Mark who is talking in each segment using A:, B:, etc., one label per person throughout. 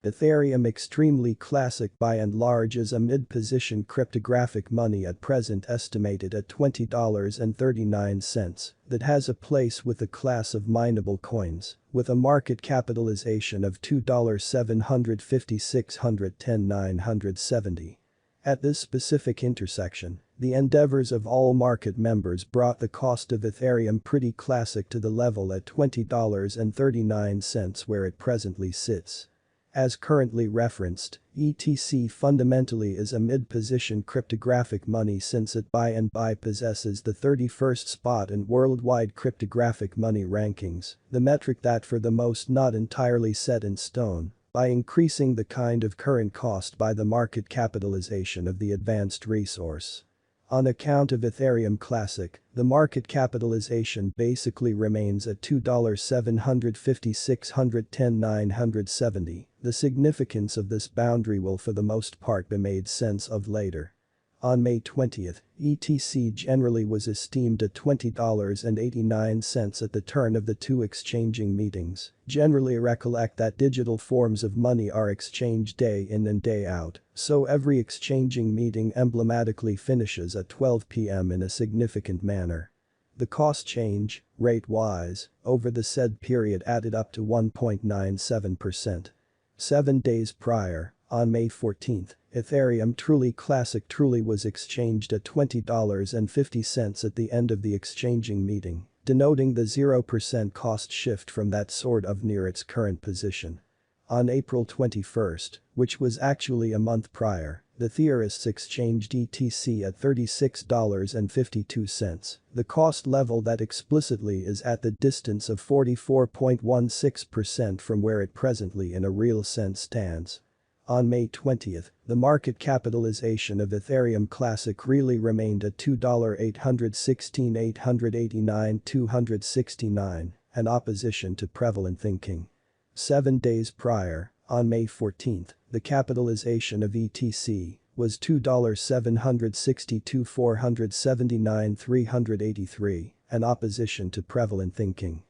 A: Ethereum extremely classic by and large is a mid-position cryptographic money at present estimated at $20.39 that has a place with a class of mineable coins with a market capitalization of $2,756,970. At this specific intersection, the endeavors of all market members brought the cost of Ethereum pretty classic to the level at $20.39 where it presently sits. As currently referenced, ETC fundamentally is a mid-position cryptographic money since it by and by possesses the 31st spot in worldwide cryptographic money rankings, the metric that for the most not entirely set in stone, by increasing the kind of current cost by the market capitalization of the advanced resource. On account of Ethereum Classic, the market capitalization basically remains at $2,756,970. The significance of this boundary will for the most part be made sense of later. On May 20, ETC generally was esteemed at $20.89 at the turn of the two exchanging meetings. Generally recollect that digital forms of money are exchanged day in and day out, so every exchanging meeting emblematically finishes at 12 p.m. in a significant manner. The cost change, rate-wise, over the said period added up to 1.97%. 7 days prior, on May 14, Ethereum Truly Classic truly was exchanged at $20.50 at the end of the exchanging meeting, denoting the 0% cost shift from that sort of near its current position. On April 21, which was actually a month prior, the theorists exchanged ETC at $36.52, the cost level that explicitly is at the distance of 44.16% from where it presently in a real sense stands. On May 20, the market capitalization of Ethereum Classic really remained at $2,816,889,269, an opposition to prevalent thinking. 7 days prior, on May 14, the capitalization of ETC was $2,762,479,383, an opposition to prevalent thinking.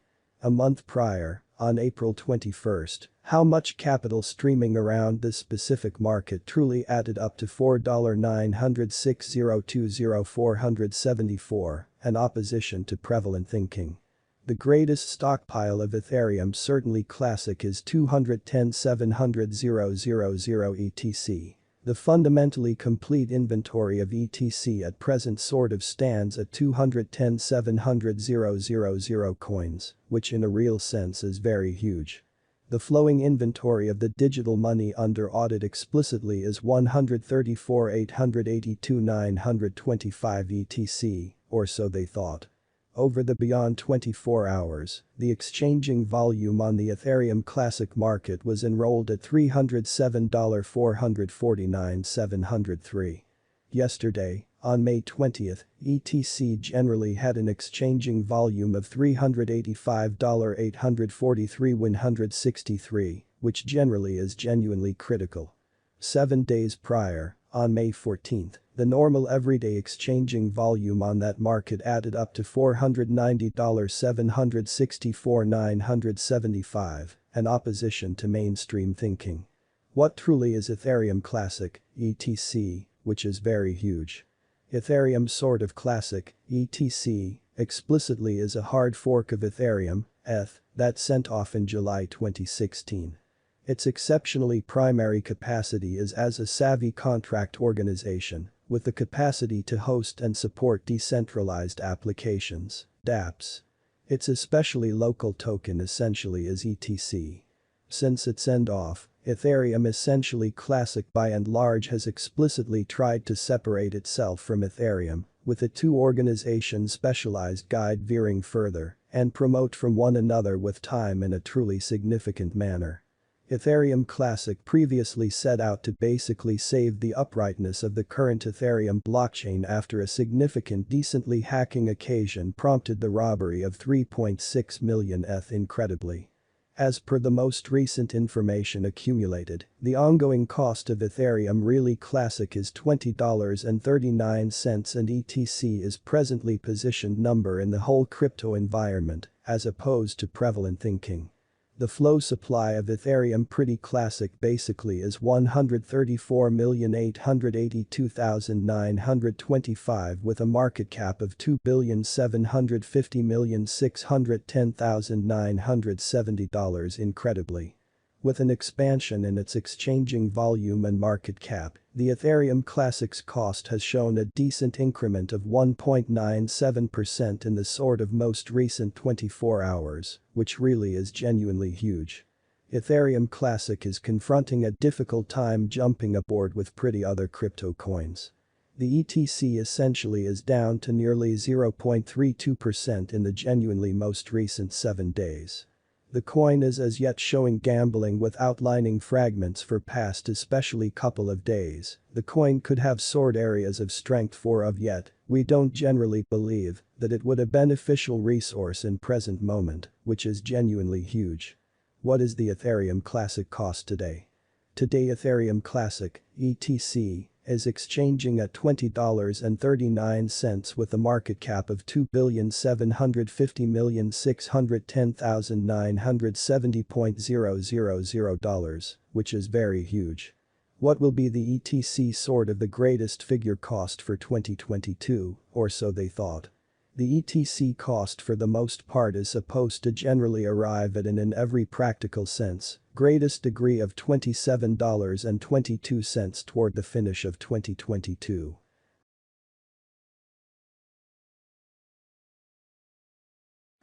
A: A month prior, on April 21, how much capital streaming around this specific market truly added up to $4,906,020,474, an opposition to prevalent thinking. The greatest stockpile of Ethereum certainly classic is 210,700,000 ETC. The fundamentally complete inventory of ETC at present sort of stands at 210,700,000 coins, which in a real sense is very huge. The flowing inventory of the digital money under audit explicitly is 134,882,925 ETC, or so they thought. Over the beyond 24 hours, the exchanging volume on the Ethereum Classic market was enrolled at $307,449,703. Yesterday, on May 20, ETC generally had an exchanging volume of $385,843,163, which generally is genuinely critical. 7 days prior, on May 14, the normal everyday exchanging volume on that market added up to $490,764,975, an opposition to mainstream thinking. What truly is Ethereum Classic, ETC, which is very huge? Ethereum sort of classic, ETC, explicitly is a hard fork of Ethereum, ETH, that sent off in July 2016. Its exceptionally primary capacity is as a savvy contract organization, with the capacity to host and support decentralized applications, dApps. Its especially local token essentially is ETC. Since its end-off, Ethereum essentially classic by and large has explicitly tried to separate itself from Ethereum, with the two organizations' specialized guide veering further, and promote from one another with time in a truly significant manner. Ethereum Classic previously set out to basically save the uprightness of the current Ethereum blockchain after a significant decently hacking occasion prompted the robbery of 3.6 million ETH incredibly. As per the most recent information accumulated, the ongoing cost of Ethereum really classic is $20.39 and ETC is presently positioned number in the whole crypto environment, as opposed to prevalent thinking. The flow supply of Ethereum pretty classic basically is 134,882,925 with a market cap of $2,750,610,970 incredibly. With an expansion in its exchanging volume and market cap, the Ethereum Classic's cost has shown a decent increment of 1.97% in the sort of most recent 24 hours, which really is genuinely huge. Ethereum Classic is confronting a difficult time jumping aboard with pretty other crypto coins. The ETC essentially is down to nearly 0.32% in the genuinely most recent 7 days. The coin is as yet showing gambling with outlining fragments for past especially couple of days. The coin could have soared areas of strength for of yet, we don't generally believe that it would a beneficial resource in present moment, which is genuinely huge. What is the Ethereum Classic cost today? Today Ethereum Classic, ETC, is exchanging at $20.39 with a market cap of $2,750,610,970.000, which is very huge. What will be the ETC sort of the greatest figure cost for 2022, or so they thought. The ETC cost for the most part is supposed to generally arrive at an in every practical sense, greatest degree of $27.22 toward the finish of 2022.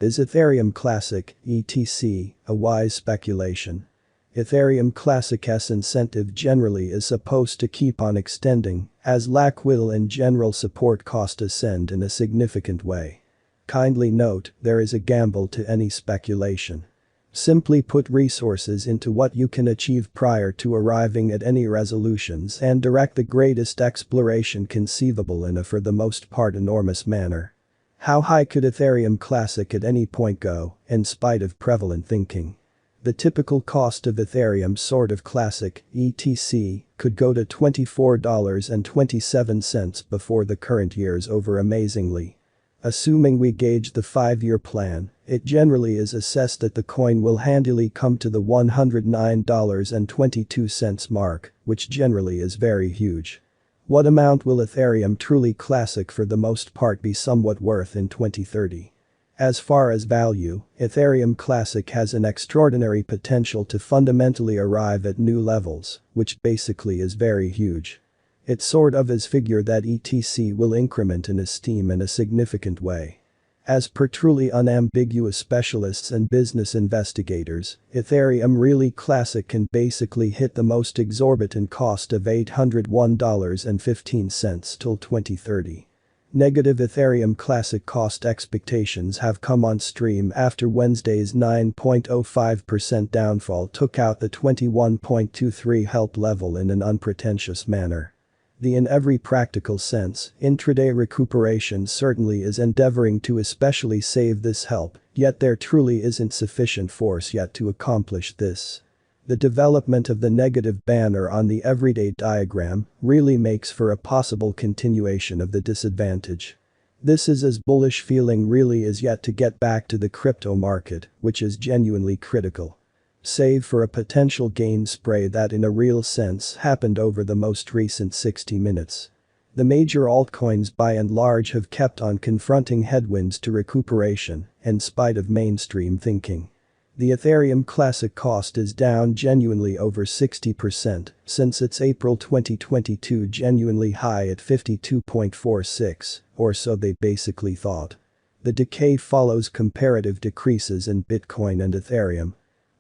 A: Is Ethereum Classic, ETC, a wise speculation? Ethereum Classic's incentive generally is supposed to keep on extending, as lack will and general support cost ascend in a significant way. Kindly note, there is a gamble to any speculation. Simply put resources into what you can achieve prior to arriving at any resolutions and direct the greatest exploration conceivable in a for the most part enormous manner. How high could Ethereum Classic at any point go, in spite of prevalent thinking? The typical cost of Ethereum sort of Classic, ETC, could go to $24.27 before the current year's over amazingly. Assuming we gauge the 5-year plan, it generally is assessed that the coin will handily come to the $109.22 mark, which generally is very huge. What amount will Ethereum truly Classic for the most part be somewhat worth in 2030? As far as value, Ethereum Classic has an extraordinary potential to fundamentally arrive at new levels, which basically is very huge. It sort of is figure that ETC will increment in esteem in a significant way. As per truly unambiguous specialists and business investigators, Ethereum really Classic can basically hit the most exorbitant cost of $801.15 till 2030. Negative Ethereum Classic cost expectations have come on stream after Wednesday's 9.05% downfall took out the 21.23 help level in an unpretentious manner. In every practical sense, intraday recuperation certainly is endeavoring to especially save this help, yet there truly isn't sufficient force yet to accomplish this. The development of the negative banner on the everyday diagram really makes for a possible continuation of the disadvantage. This is as bullish feeling really is yet to get back to the crypto market, which is genuinely critical. Save for a potential gain spray that in a real sense happened over the most recent 60 minutes. The major altcoins by and large have kept on confronting headwinds to recuperation, in spite of mainstream thinking. The Ethereum Classic cost is down genuinely over 60% since its April 2022 genuinely high at 52.46, or so they basically thought. The decay follows comparative decreases in Bitcoin and Ethereum.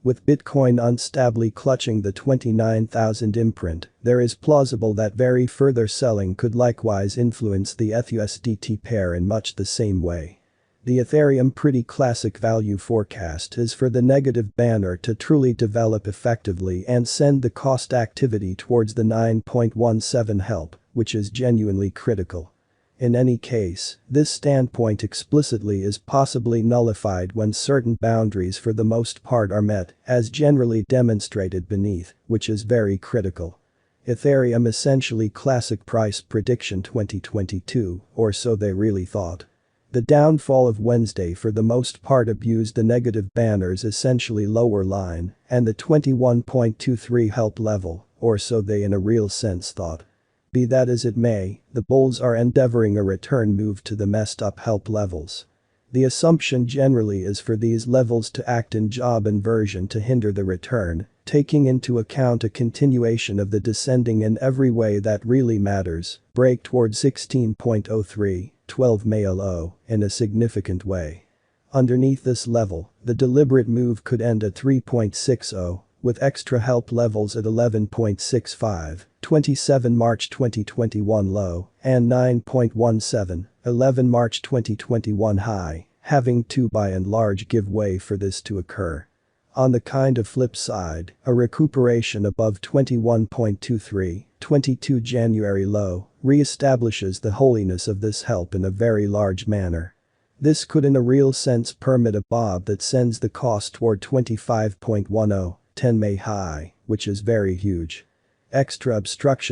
A: With Bitcoin unstably clutching the 29,000 imprint, there is plausible that very further selling could likewise influence the ETH/USDT pair in much the same way. The Ethereum pretty classic value forecast is for the negative banner to truly develop effectively and send the cost activity towards the 9.17 help, which is genuinely critical. In any case, this standpoint explicitly is possibly nullified when certain boundaries for the most part are met, as generally demonstrated beneath, which is very critical. Ethereum essentially classic price prediction 2022, or so they really thought. The downfall of Wednesday for the most part abused the negative banner's essentially lower line and the 21.23 help level, or so they in a real sense thought. Be that as it may, the bulls are endeavoring a return move to the messed up help levels. The assumption generally is for these levels to act in job inversion to hinder the return, taking into account a continuation of the descending in every way that really matters, break toward 16.03, 12 May low, in a significant way. Underneath this level, the deliberate move could end at 3.60, with extra help levels at 11.65, 27 March 2021 low, and 9.17, 11 March 2021 high, having to by and large give way for this to occur. On the kind of flip side, a recuperation above 21.23, 22 January low, re-establishes the holiness of this help in a very large manner. This could in a real sense permit a bob that sends the cost toward 25.10, 10 May high, which is very huge. Extra obstruction